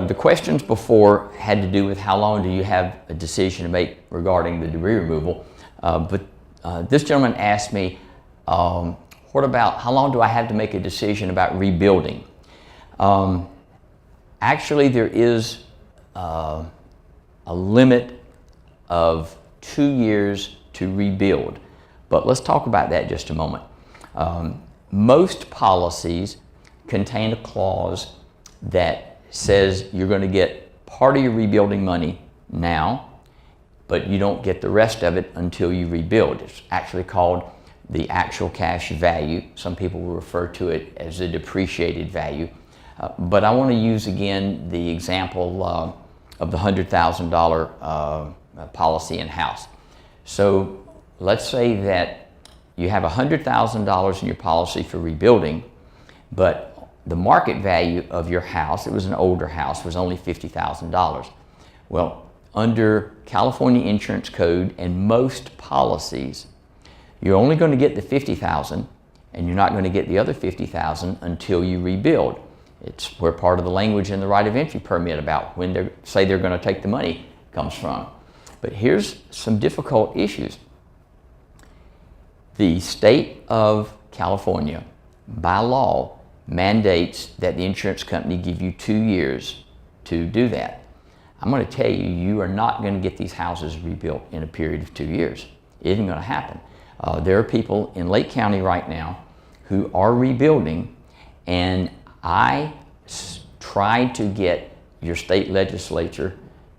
The questions before had to do with how long do you have a decision to make regarding the debris removal. But this gentleman asked me, what about how long do I have to make a decision about rebuilding? Actually, there is a limit of 2 years to rebuild. But let's talk about that just a moment. Most policies contain a clause that says you're going to get part of your rebuilding money now, but you don't get the rest of it until you rebuild. It's actually called the actual cash value. Some people will refer to it as the depreciated value. But I want to use again the example of the $100,000 policy in house. So let's say that you have $100,000 in your policy for rebuilding, but the market value of your house, it was an older house, was only $50,000. Well, under California Insurance Code and most policies, you're only going to get the $50,000 and you're not going to get the other $50,000 until you rebuild. It's where part of the language in the right of entry permit about when they say they're going to take the money comes from. But here's some difficult issues. The state of California, by law, mandates that the insurance company give you 2 years to do that. I'm going to tell you, you are not going to get these houses rebuilt in a period of 2 years. It isn't going to happen. There are people in Lake County right now who are rebuilding, and I tried to get your state legislature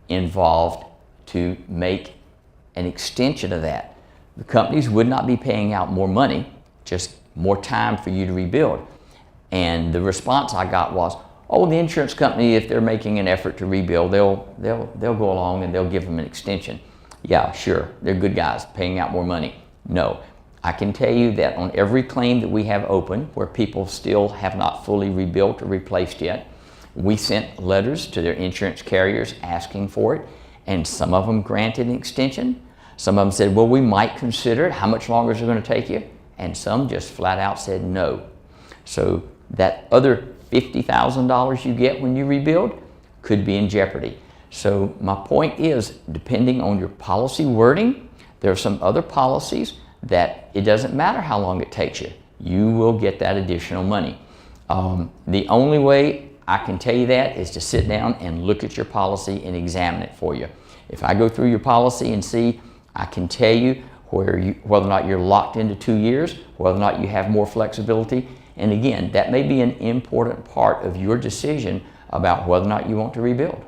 involved to make an extension of that. The companies would not be paying out more money, just more time for you to rebuild. And the response I got was, oh, the insurance company, if they're making an effort to rebuild, they'll go along and they'll give them an extension. Yeah, sure, they're good guys, paying out more money. No, I can tell you that on every claim that we have open, where people still have not fully rebuilt or replaced yet, we sent letters to their insurance carriers asking for it, and some of them granted an extension. Some of them said, well, we might consider it. How much longer is it going to take you? And some just flat out said no. So that other $50,000 you get when you rebuild could be in jeopardy. So my point is, depending on your policy wording, there are some other policies that it doesn't matter how long it takes you. You will get that additional money. The only way I can tell you that is to sit down and look at your policy and examine it for you. If I go through your policy and see, I can tell you whether or not you're locked into 2 years, whether or not you have more flexibility. And again, that may be an important part of your decision about whether or not you want to rebuild.